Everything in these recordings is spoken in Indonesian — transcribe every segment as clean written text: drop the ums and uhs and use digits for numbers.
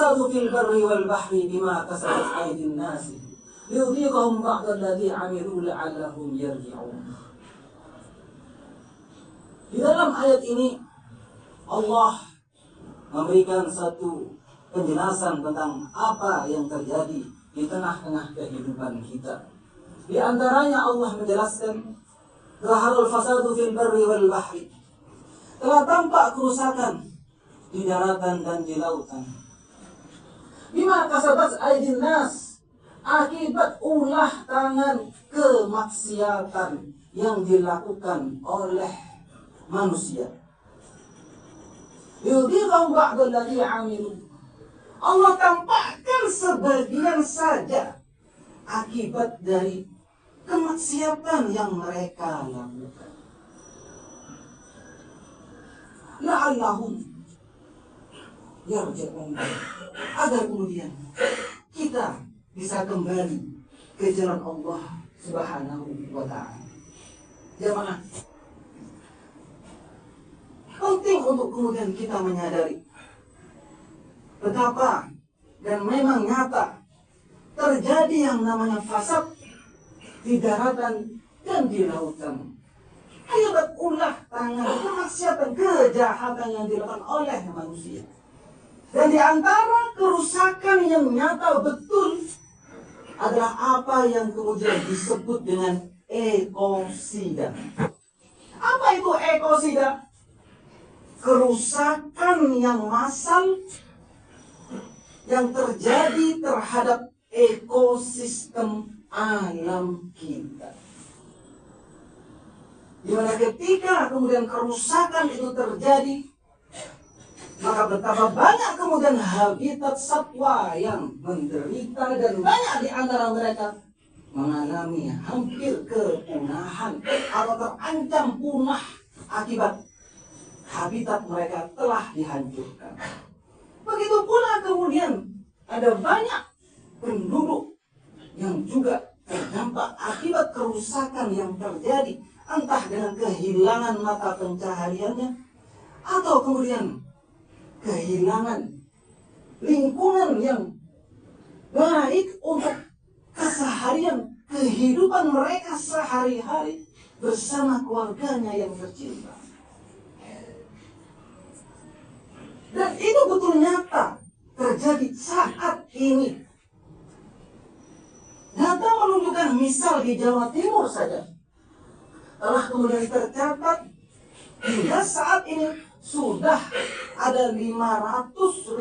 fasadu fil barri wal bahri bima kasabat aydin nas liyudhiqahum ba'da alladhi 'amilu la'allahum yarji'un. Di dalam ayat ini Allah memberikan satu penjelasan tentang apa yang terjadi di tengah-tengah kehidupan kita. Di antaranya Allah menjelaskan zaharul fasadu fil barri wal bahri, telah tampak kerusakan di daratan dan di lautan. Bima kasabat aydin nas, akibat ulah tangan kemaksiatan yang dilakukan oleh manusia. Yudhiqahum ba'da alladhi 'amilu. Allah tampakkan sebagian saja akibat dari kemaksiatan yang mereka lakukan. La'allahum yarji'un, agar kemudian kita bisa kembali ke jalan Allah Subhanahu wa ta'ala. Jamaah, penting untuk kemudian kita menyadari betapa dan memang nyata terjadi yang namanya fasad di daratan dan di lautan akibat ulah tangan kemaksiatan, kejahatan yang dilakukan oleh manusia. Dan di antara kerusakan yang nyata betul adalah apa yang kemudian disebut dengan ekosida. Apa itu ekosida? Kerusakan yang massal yang terjadi terhadap ekosistem alam kita. Dimana ketika kemudian kerusakan itu terjadi, maka betapa banyak kemudian habitat satwa yang menderita, dan banyak di antara mereka mengalami hampir kepunahan atau terancam punah akibat habitat mereka telah dihancurkan. Begitu pula kemudian ada banyak penduduk yang juga terdampak akibat kerusakan yang terjadi, entah dengan kehilangan mata pencahariannya atau kemudian kehilangan lingkungan yang baik untuk keseharian kehidupan mereka sehari-hari bersama keluarganya yang tercinta. Dan itu betul nyata terjadi saat ini. Data menunjukkan misal di Jawa Timur saja telah kemudian tercatat hingga saat ini sudah ada 500.000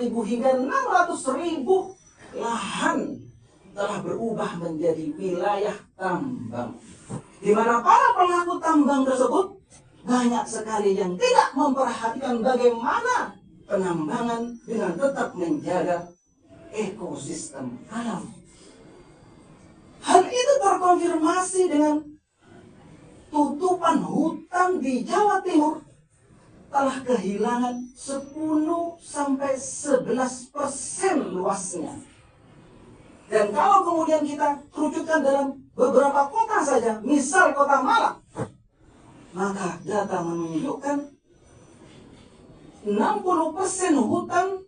hingga 600.000 lahan telah berubah menjadi wilayah tambang, di mana para pelaku tambang tersebut banyak sekali yang tidak memperhatikan bagaimana penambangan dengan tetap menjaga ekosistem alam. Hal itu terkonfirmasi dengan tutupan hutan di Jawa Timur telah kehilangan 10-11% luasnya. Dan kalau kemudian kita kerucutkan dalam beberapa kota saja, misal kota Malang, maka data menunjukkan 60% hutan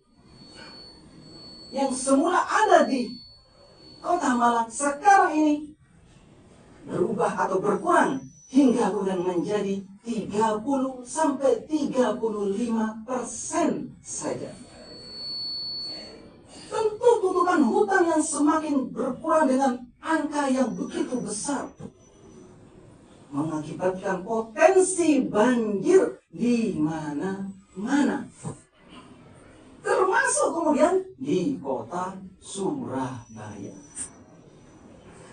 yang semula ada di kota Malang sekarang ini berubah atau berkurang hingga kemudian menjadi 30-35% saja. Tentu tutupan hutan yang semakin berkurang dengan angka yang begitu besar mengakibatkan potensi banjir di mana-mana, termasuk kemudian di kota Surabaya.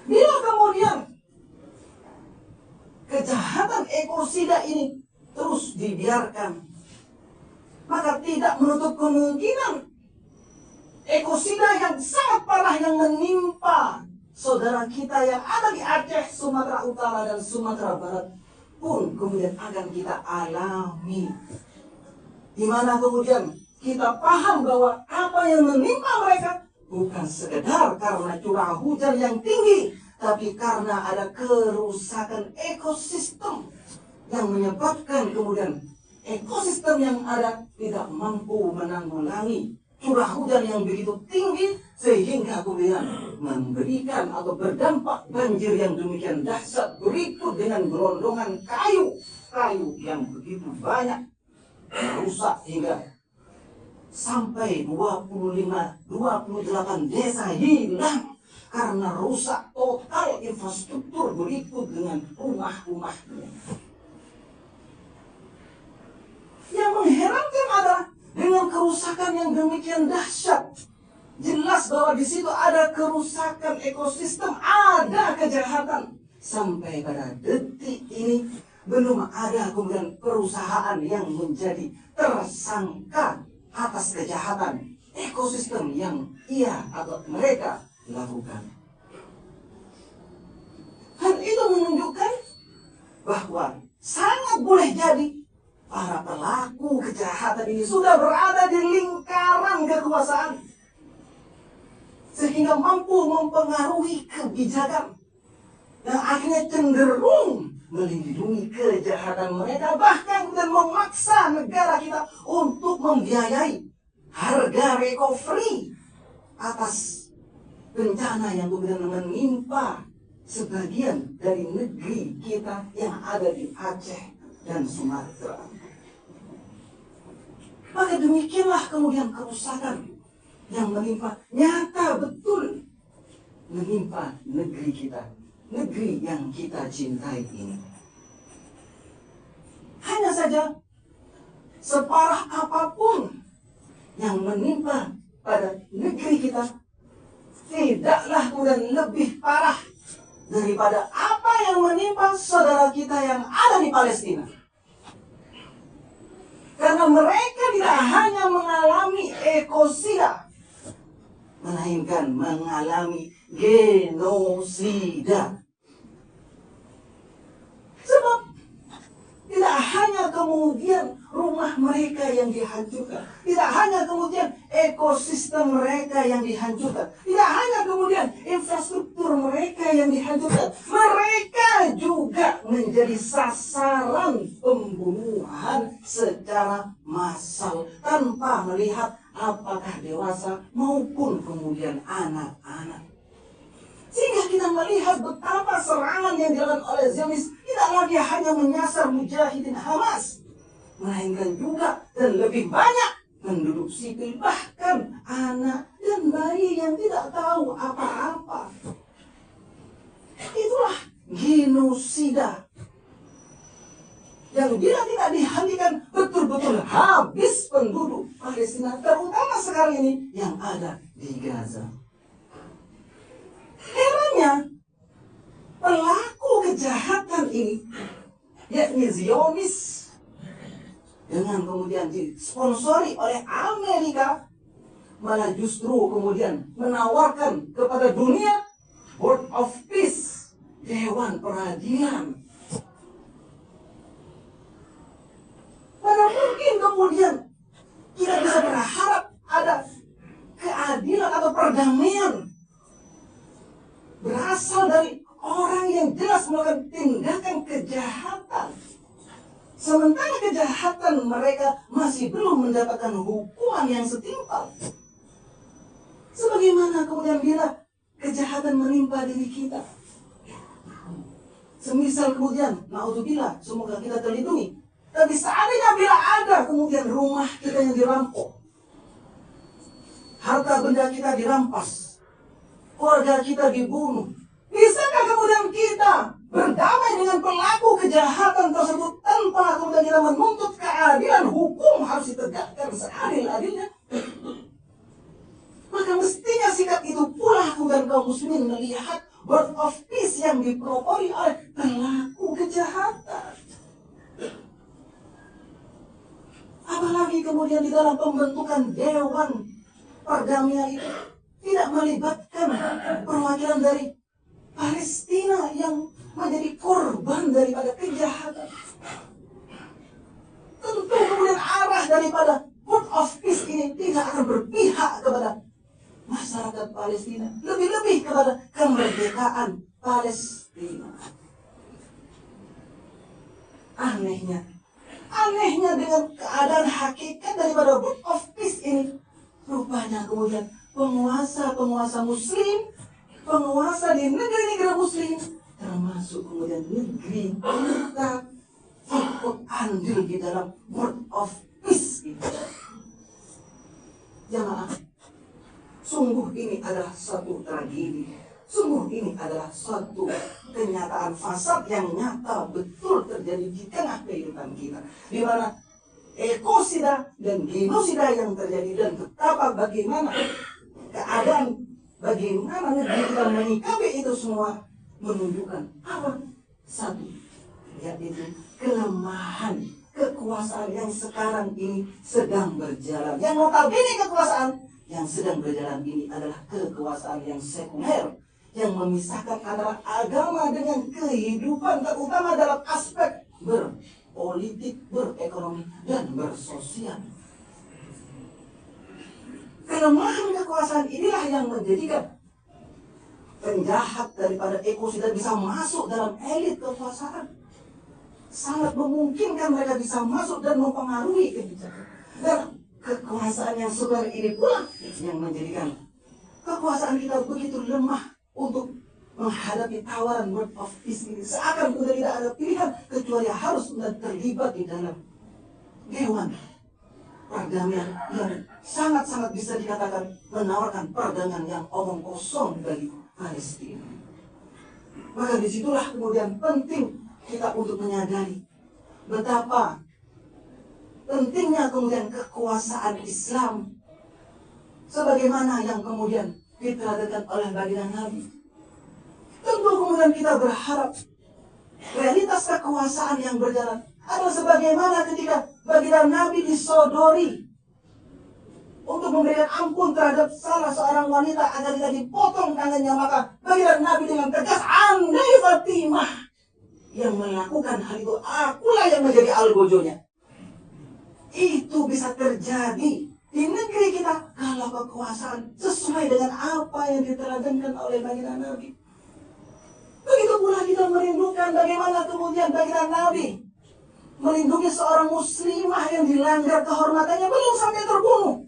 Bila kemudian kejahatan ekosida ini terus dibiarkan, maka tidak menutup kemungkinan ekosida yang sangat parah yang menimpa saudara kita yang ada di Aceh, Sumatera Utara, dan Sumatera Barat pun kemudian akan kita alami. Di mana kemudian kita paham bahwa apa yang menimpa mereka bukan sekedar karena curah hujan yang tinggi, tapi karena ada kerusakan ekosistem yang menyebabkan kemudian ekosistem yang ada tidak mampu menanggulangi curah hujan yang begitu tinggi sehingga kemudian memberikan atau berdampak banjir yang demikian dahsyat, berikut dengan gelondongan kayu yang begitu banyak, merusak hingga sampai 28 desa hilang karena rusak total infrastruktur, berikut dengan rumah-rumahnya. Yang mengherankan adalah dengan kerusakan yang demikian dahsyat, jelas bahwa di situ ada kerusakan ekosistem, ada kejahatan. Sampai pada detik ini belum ada kemudian perusahaan yang menjadi tersangka atas kejahatan ekosistem yang ia atau mereka lakukan. Hal itu menunjukkan bahwa sangat boleh jadi para pelaku kejahatan ini sudah berada di lingkaran kekuasaan, sehingga mampu mempengaruhi kebijakan yang akhirnya cenderung melindungi kejahatan mereka, bahkan dan memaksa negara kita untuk membiayai harga recovery atas bencana yang kemudian menimpa sebagian dari negeri kita yang ada di Aceh dan Sumatera. Maka demikianlah kemudian kerusakan yang menimpa, nyata betul menimpa negeri kita, negeri yang kita cintai ini. Hanya saja separah apapun yang menimpa pada negeri kita, tidaklah kemudian lebih parah daripada apa yang menimpa saudara kita yang ada di Palestina. Karena mereka tidak hanya mengalami ekosida, melainkan mengalami genosida. Sebab tidak hanya kemudian rumah mereka yang dihancurkan, tidak hanya kemudian ekosistem mereka yang dihancurkan, tidak hanya kemudian infrastruktur mereka yang dihancurkan, mereka juga menjadi sasaran pembunuhan secara massal tanpa melihat apakah dewasa maupun kemudian anak-anak. Sehingga kita melihat betapa serangan yang dilakukan oleh Zionis tidak lagi hanya menyasar mujahidin Hamas, melainkan juga dan lebih banyak penduduk sipil, bahkan anak dan bayi yang tidak tahu apa-apa. Itulah genosida yang bila tidak dihentikan betul-betul habis penduduk Palestina, terutama sekarang ini yang ada di Gaza. Herannya, pelaku kejahatan ini, yakni Zionis, dengan kemudian disponsori oleh Amerika, malah justru kemudian menawarkan kepada dunia Board of Peace, Dewan Peradilan. Mana mungkin kemudian kita bisa berharap ada keadilan atau perdamaian berasal dari orang yang jelas melakukan tindakan kejahatan, sementara kejahatan mereka masih belum mendapatkan hukuman yang setimpal. Sebagaimana kemudian bila kejahatan menimpa diri kita, semisal kemudian naudzubillah, semoga kita terlindungi, tapi seandainya bila ada kemudian rumah kita yang dirampok, harta benda kita dirampas, keluarga kita dibunuh, bisakah kemudian kita berdamai dengan pelaku kejahatan tersebut tanpa kemudian kita menuntut keadilan? Hukum harus ditegakkan seadil-adilnya. Maka mestinya sikap itu pula kemudian kaum muslimin melihat Board of Peace yang dipropori oleh pelaku kejahatan. Apalagi kemudian di dalam pembentukan Dewan Perdamaian itu tidak melibatkan perwakilan dari Palestina yang menjadi korban daripada kejahatan. Tentu kemudian arah daripada Board of Peace ini tidak akan berpihak kepada masyarakat Palestina, lebih-lebih kepada kemerdekaan Palestina. Anehnya dengan keadaan hakikat daripada Board of Peace ini, rupanya kemudian penguasa-penguasa muslim, penguasa di negeri-negeri muslim, termasuk kemudian negeri kita, ikut andil di dalam word of peace ini. Jamaah, sungguh ini adalah satu tragedi. Sungguh ini adalah suatu kenyataan fasad yang nyata betul terjadi di tengah kehidupan kita, di mana ekosida dan genosida yang terjadi, dan betapa bagaimana keadaan, bagaimana negeri kita menyikapi itu semua menunjukkan apa? Satu, yaitu kelemahan kekuasaan yang sekarang ini sedang berjalan. Yang notabene kekuasaan yang sedang berjalan ini adalah kekuasaan yang sekuler, yang memisahkan antara agama dengan kehidupan, terutama dalam aspek berpolitik, berekonomi, dan bersosial. Kelemahan kekuasaan inilah yang menjadikan penjahat daripada ekosida bisa masuk dalam elit kekuasaan. Sangat memungkinkan mereka bisa masuk dan mempengaruhi kebijakan. Dan kekuasaan yang sekuler ini pula yang menjadikan kekuasaan kita begitu lemah untuk menghadapi tawaran word of peace ini. Seakan sudah tidak ada pilihan kecuali harus terlibat di dalam dewan perdamaian yang sangat-sangat bisa dikatakan menawarkan perdamaian yang omong kosong bagi Palestina. Maka disitulah kemudian penting kita untuk menyadari betapa pentingnya kemudian kekuasaan Islam sebagaimana yang kemudian diteladankan oleh baginda Nabi. Tentu kemudian kita berharap realitas kekuasaan yang berjalan adalah sebagaimana ketika baginda Nabi disodori untuk memberikan ampun terhadap salah seorang wanita agar tidak dipotong tangannya, maka baginda Nabi dengan tegas, andai Fatimah yang melakukan hal itu, akulah yang menjadi algojonya. Itu bisa terjadi di negeri kita kalau kekuasaan sesuai dengan apa yang diteladankan oleh baginda Nabi. Begitu pula kita merindukan bagaimana kemudian baginda Nabi melindungi seorang muslimah yang dilanggar kehormatannya, belum sampai terbunuh,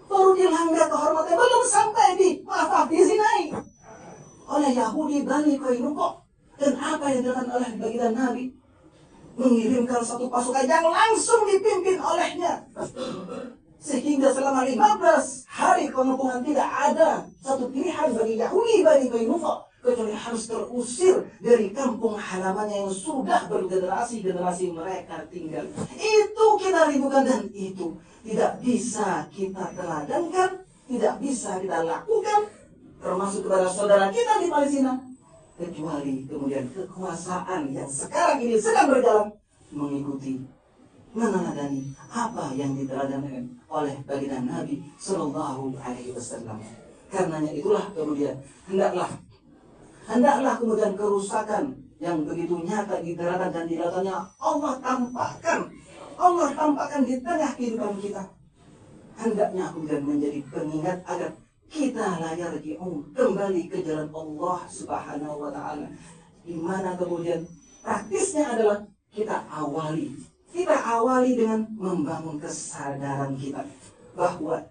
baru dilanggar kehormatannya, belum sampai dizinai oleh Yahudi Bani Qainuqa. Dan apa yang dilakukan oleh baginda Nabi? Mengirimkan satu pasukan yang langsung dipimpin olehnya, sehingga selama 15 hari pengepungan tidak ada satu pilihan bagi Yahudi Bani Qainuqa kecuali harus terusir dari kampung halamannya yang sudah bergenerasi-generasi mereka tinggal. Itu kita rindukan, dan itu tidak bisa kita teladankan, tidak bisa kita lakukan, termasuk kepada saudara kita di Palestina, kecuali kemudian kekuasaan yang sekarang ini sedang berjalan mengikuti, meneladani apa yang diteladankan oleh baginda Nabi Sallallahu Alaihi Wasallam. Karenanya itulah kemudian hendaklah kemudian kerusakan yang begitu nyata di daratan dan di lautannya Allah tampakkan di tengah kehidupan kita. Hendaknya kemudian menjadi pengingat agar kita layar kembali ke jalan Allah Subhanahu wa Ta'ala, di mana kemudian praktisnya adalah kita awali dengan membangun kesadaran kita, bahwa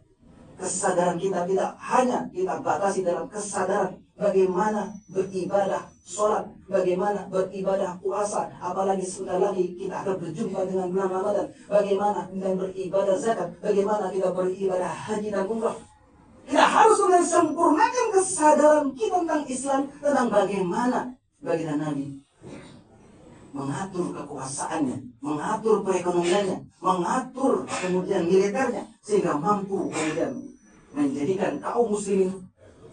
kesadaran kita tidak hanya kita batasi dalam kesadaran bagaimana beribadah sholat, bagaimana beribadah puasa, apalagi sebentar lagi kita akan berjumpa dengan bulan Ramadan, bagaimana kita beribadah zakat, bagaimana kita beribadah haji dan umrah. Kita harus kemudian sempurnakan kesadaran kita tentang Islam, tentang bagaimana baginda Nabi mengatur kekuasaannya, mengatur perekonomiannya, mengatur kemudian militernya, sehingga mampu kemudian menjadikan kaum muslimin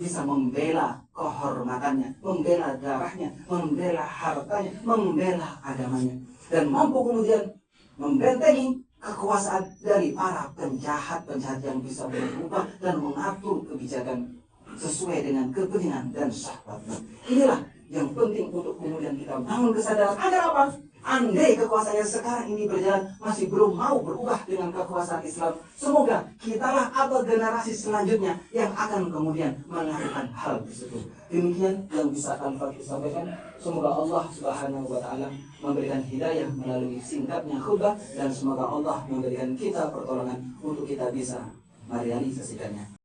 bisa membela kehormatannya, membela darahnya, membela hartanya, membela agamanya, dan mampu kemudian membentengi kekuasaan dari para penjahat-penjahat yang bisa berubah dan mengatur kebijakan sesuai dengan kepentingan dan syahwatnya. Inilah yang penting untuk kemudian kita bangun kesadaran agar apa? Andai kekuasaan yang sekarang ini berjalan masih belum mau berubah dengan kekuasaan Islam, semoga kitalah atau generasi selanjutnya yang akan kemudian melakukan hal tersebut. Demikian yang bisa kami sampaikan. Semoga Allah Subhanahu wa Ta'ala memberikan hidayah melalui singkatnya khutbah, dan semoga Allah memberikan kita pertolongan untuk kita bisa Mari realisasikannya.